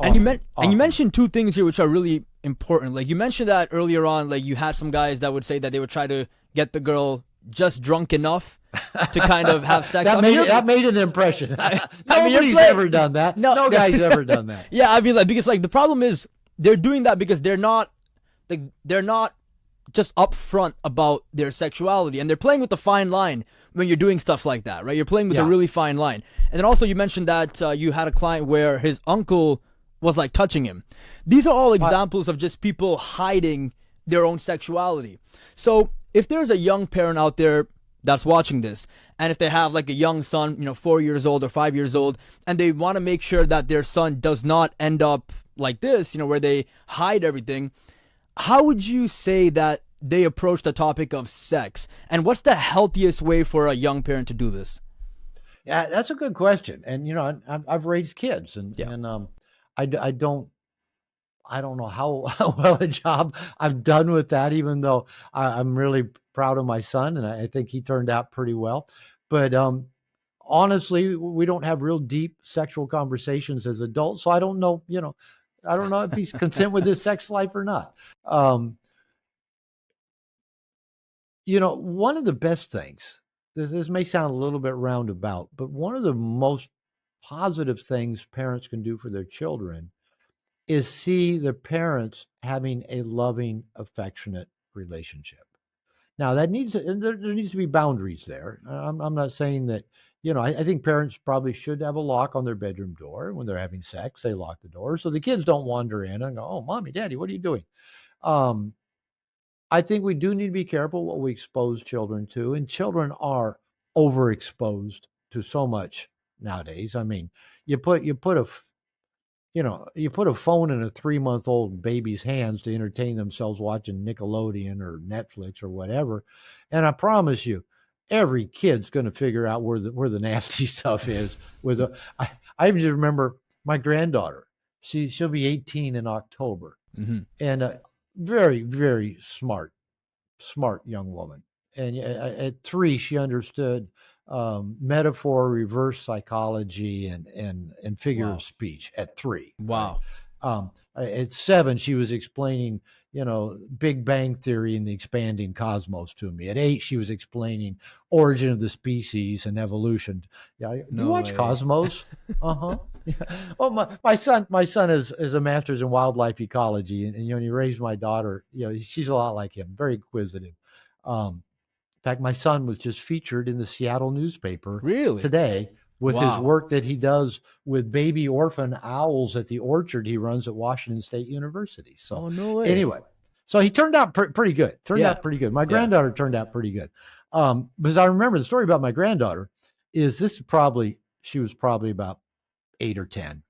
And you Awesome. mentioned two things here which are really important. Like you mentioned that earlier on, like you had some guys that would say that they would try to get the girl just drunk enough to kind of have sex. I mean, That made an impression. I mean, you're Nobody's playing. ever done that. No, No guy's ever done that. yeah, I mean, like because like the problem is they're doing that because they're not just upfront about their sexuality, and they're playing with the fine line when you're doing stuff like that, right? You're playing with a Yeah. really fine line. And then also you mentioned that you had a client where his uncle was like touching him. These are all examples of just people hiding their own sexuality. So if there's a young parent out there that's watching this, and if they have like a young son, 4 years old or 5 years old, and they want to make sure that their son does not end up like this, where they hide everything, how would you say that they approach the topic of sex? And what's the healthiest way for a young parent to do this? Yeah, that's a good question. And I've raised kids, and Yeah. I don't know how, how well a job I've done with that, even though I'm really proud of my son, and I think he turned out pretty well. But honestly, we don't have real deep sexual conversations as adults, so I don't know. I don't know if he's content with his sex life or not. Um, one of the best things. This may sound a little bit roundabout, but one of the most positive things parents can do for their children is see their parents having a loving, affectionate relationship. Now that there needs to be boundaries there. I'm not saying that, I think parents probably should have a lock on their bedroom door. When they're having sex, they lock the door so the kids don't wander in and go, "Oh, mommy, daddy, what are you doing?" Um, I think we do need to be careful what we expose children to, and children are overexposed to so much nowadays. I mean, you put a phone in a 3-month-old baby's hands to entertain themselves watching Nickelodeon or Netflix or whatever, and I promise you, every kid's going to figure out where the nasty stuff is. I just remember my granddaughter. She'll be 18 in October, Hmm. and very, very smart young woman. And at 3, she understood metaphor, reverse psychology, and figure of Wow. speech at 3. Right. Wow. At 7, she was explaining, Big Bang Theory and the expanding cosmos to me. At 8, she was explaining origin of the species and evolution. Yeah, do you No watch way. Cosmos? Uh huh. Well, my son is a master's in wildlife ecology, and when he raised my daughter, she's a lot like him, very inquisitive. In fact, my son was just featured in the Seattle newspaper Really? today with his Wow. work that he does with baby orphan owls at the orchard he runs at Washington State University. So Oh, no way. anyway, so he turned out pretty good. Turned Yeah. out pretty good. My Yeah. granddaughter turned out pretty good. Because I remember the story about my granddaughter is she was probably about 8 or 10,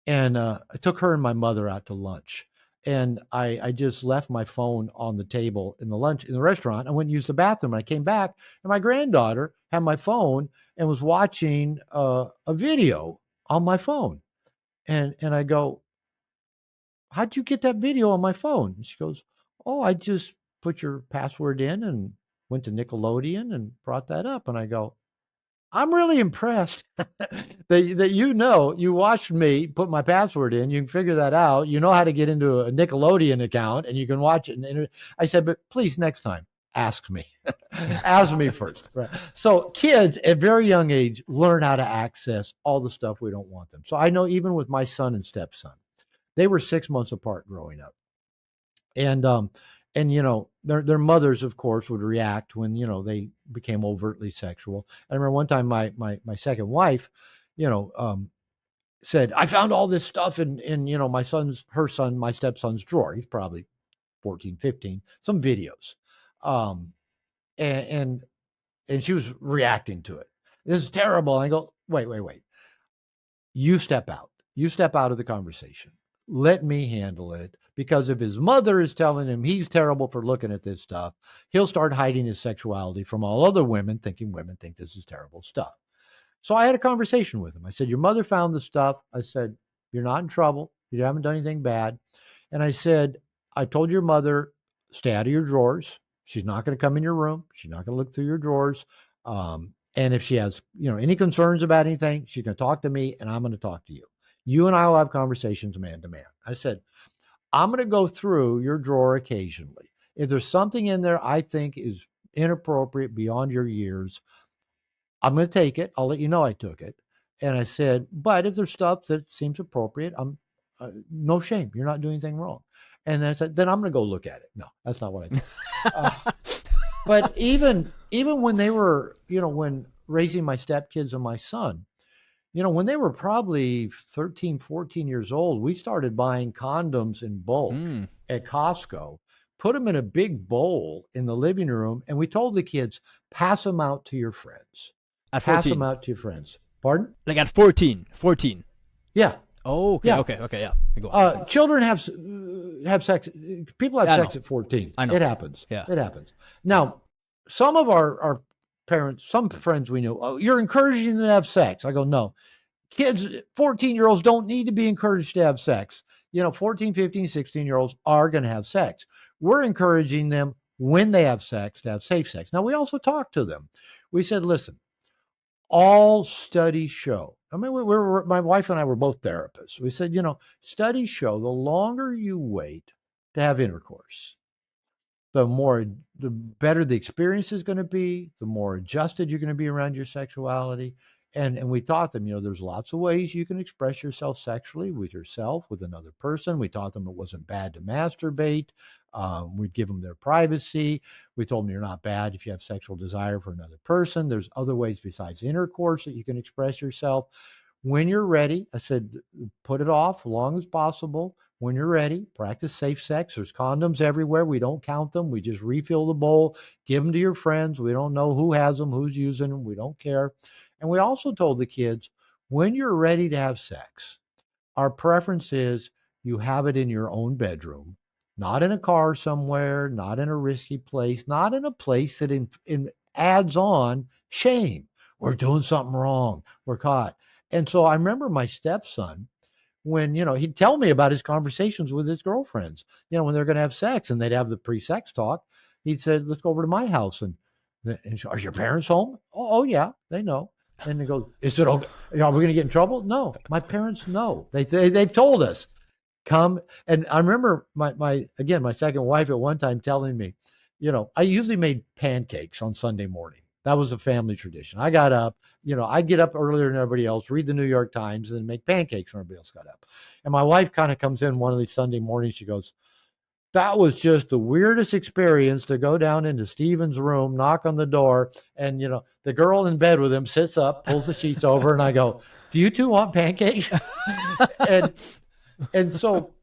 and I took her and my mother out to lunch. And I just left my phone on the table in the restaurant. I went and used the bathroom. And I came back, and my granddaughter had my phone and was watching a video on my phone. And I go, "How'd you get that video on my phone?" And she goes, "Oh, I just put your password in and went to Nickelodeon and brought that up." And I go, "I'm really impressed that you watched me put my password in. You can figure that out. You know how to get into a Nickelodeon account, and you can watch it." And I said, "But please, next time, ask me. Ask me first." Right. So kids at very young age learn how to access all the stuff we don't want them. So I know even with my son and stepson, they were 6 months apart growing up, and their mothers of course would react when they became overtly sexual. I remember one time my second wife you know said, "I found all this stuff in my stepson's drawer." He's probably 14, 15, some videos, um and and she was reacting to it. "This is terrible." And I go, wait, you step out of the conversation. Let me handle it, because if his mother is telling him he's terrible for looking at this stuff, he'll start hiding his sexuality from all other women, thinking women think this is terrible stuff. So I had a conversation with him. I said, "Your mother found the stuff." I said, "You're not in trouble. You haven't done anything bad." And I said, "I told your mother, stay out of your drawers. She's not going to come in your room. She's not going to look through your drawers. And if she has, any concerns about anything, she's going to talk to me, and I'm going to talk to you. You and I will have conversations man to man. I said, I'm going to go through your drawer occasionally. If there's something in there I think is inappropriate beyond your years, I'm going to take it. I'll let you know I took it. And I said, but if there's stuff that seems appropriate, I'm no shame. You're not doing anything wrong. And I said, then I'm going to go look at it. No, that's not what I did. Uh, but even when they were, when raising my stepkids and my son, when they were probably 13, 14 years old, we started buying condoms in bulk at Costco, put them in a big bowl in the living room, and we told the kids, pass them out to your friends. At Pass 14. them out to your friends. Pardon? Like at 14. 14. Yeah. Oh, okay, Yeah. okay, yeah. Go on. Children have sex. People have Yeah, I sex know. at 14. I know. It happens. Yeah. It happens. Now, some of our parents, some friends we know, oh, you're encouraging them to have sex. I go, no. Kids, 14-year-olds don't need to be encouraged to have sex. 14, 15, 16-year-olds are going to have sex. We're encouraging them when they have sex to have safe sex. Now, we also talked to them. We said, listen, all studies show. I mean, my wife and I were both therapists. We said, studies show the longer you wait to have intercourse, the better the experience is going to be, the more adjusted you're going to be around your sexuality. And we taught them, there's lots of ways you can express yourself sexually with yourself, with another person. We taught them it wasn't bad to masturbate. We'd give them their privacy. We told them you're not bad if you have sexual desire for another person. There's other ways besides intercourse that you can express yourself. When you're ready, I said, put it off as long as possible. When you're ready, practice safe sex. There's condoms everywhere. We don't count them. We just refill the bowl, give them to your friends. We don't know who has them, who's using them. We don't care. And we also told the kids, when you're ready to have sex, our preference is you have it in your own bedroom, not in a car somewhere, not in a risky place, not in a place that adds on shame. We're doing something wrong. We're caught. And so I remember my stepson, when, he'd tell me about his conversations with his girlfriends, when they're going to have sex and they'd have the pre-sex talk, he'd said, let's go over to my house. And are your parents home? Oh yeah, they know. And they go, is it okay? Are we going to get in trouble? No, my parents know. They've told us, come. And I remember my second wife at one time telling me, I usually made pancakes on Sunday morning. That was a family tradition. I got up, I'd get up earlier than everybody else, read the New York Times, and make pancakes when everybody else got up. And my wife kind of comes in one of these Sunday mornings. She goes, that was just the weirdest experience to go down into Steven's room, knock on the door, and the girl in bed with him sits up, pulls the sheets over, and I go, do you two want pancakes? and so,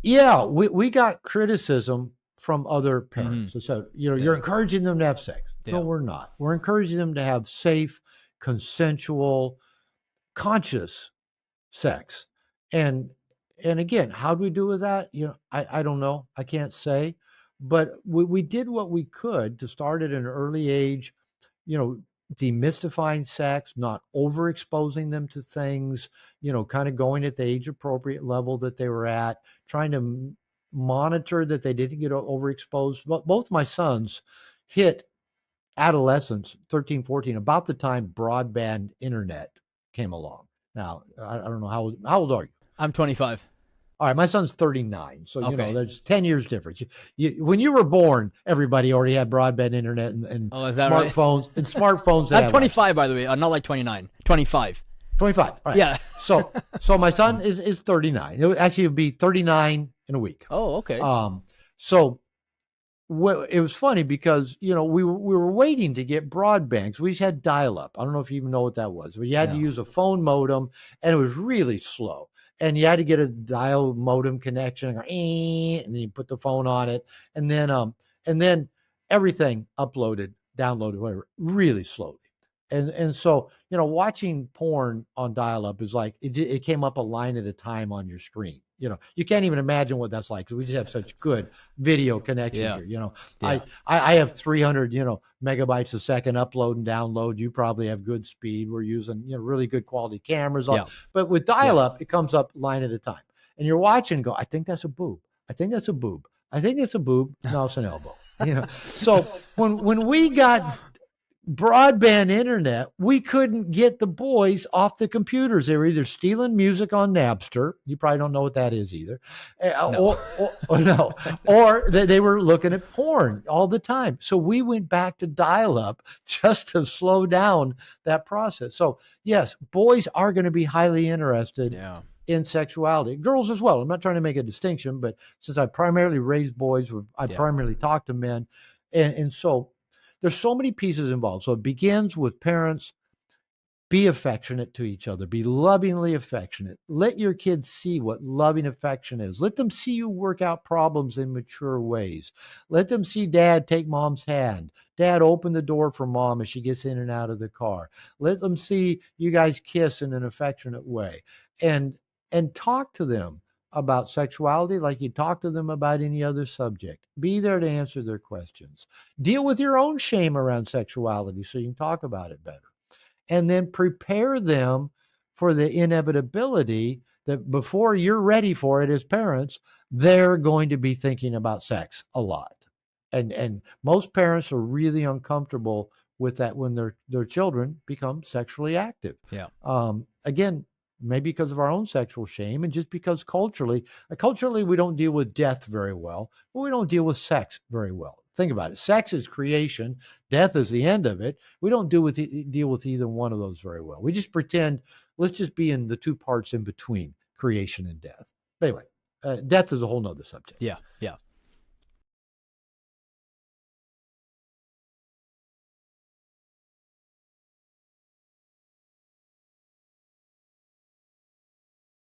yeah, we got criticism from other parents. So, you're encouraging them to have sex. Yeah. No, we're not. We're encouraging them to have safe, consensual, conscious sex. And again, how do we do with that? I don't know. I can't say. But we did what we could to start at an early age, demystifying sex, not overexposing them to things, kind of going at the age appropriate level that they were at, trying to monitor that they didn't get overexposed. But both my sons hit adolescence, 13, 14, about the time broadband internet came along. Now, I don't know how old are you? I'm 25. All right, my son's 39, so Okay. there's 10 years difference. When you were born, everybody already had broadband internet and Oh, is that right? smartphones and smartphones. that I'm had 25, by the way. Not like 29. 25. 25. All right. Yeah. So my son is 39. It would be 39 in a week. Oh, okay. So it was funny because we were waiting to get broadband. We just had dial-up. I don't know if you even know what that was, but you had to use a phone modem, and it was really slow. And you had to get a dial modem connection, and then you put the phone on it, and then everything uploaded, downloaded, whatever, really slowly. And so watching porn on dial-up is like it came up a line at a time on your screen. You can't even imagine what that's like because we just have such good video connection here. I have 300 megabytes a second upload and download. You probably have good speed. We're using really good quality cameras on. But with dial-up, it comes up line at a time, and you're watching and go, I think that's a boob. I think that's a boob. I think that's a boob. No, it's an elbow. So when we got broadband internet, we couldn't get the boys off the computers. They were either stealing music on Napster. You probably don't know what that is either. No. Or no, or they were looking at porn all the time. So we went back to dial up just to slow down that process. So, yes, boys are going to be highly interested Yeah. in sexuality. Girls as well. I'm not trying to make a distinction, but since I primarily raised boys, I Yeah. primarily talk to men. And so there's so many pieces involved. So it begins with parents. Be affectionate to each other. Be lovingly affectionate. Let your kids see what loving affection is. Let them see you work out problems in mature ways. Let them see dad take mom's hand. Dad open the door for mom as she gets in and out of the car. Let them see you guys kiss in an affectionate way. And talk to them about sexuality like you talk to them about any other subject. Be there to answer their questions. Deal with your own shame around sexuality so you can talk about it better, and then prepare them for the inevitability that before you're ready for it as parents, they're going to be thinking about sex a lot. And most parents are really uncomfortable with that when their children become sexually active. Yeah. Again, maybe because of our own sexual shame, and just because culturally we don't deal with death very well, but we don't deal with sex very well. Think about it. Sex is creation, death is the end of it. We don't deal with either one of those very well. We just pretend, let's just be in the two parts in between creation and death. But anyway, death is a whole nother subject. Yeah. Yeah.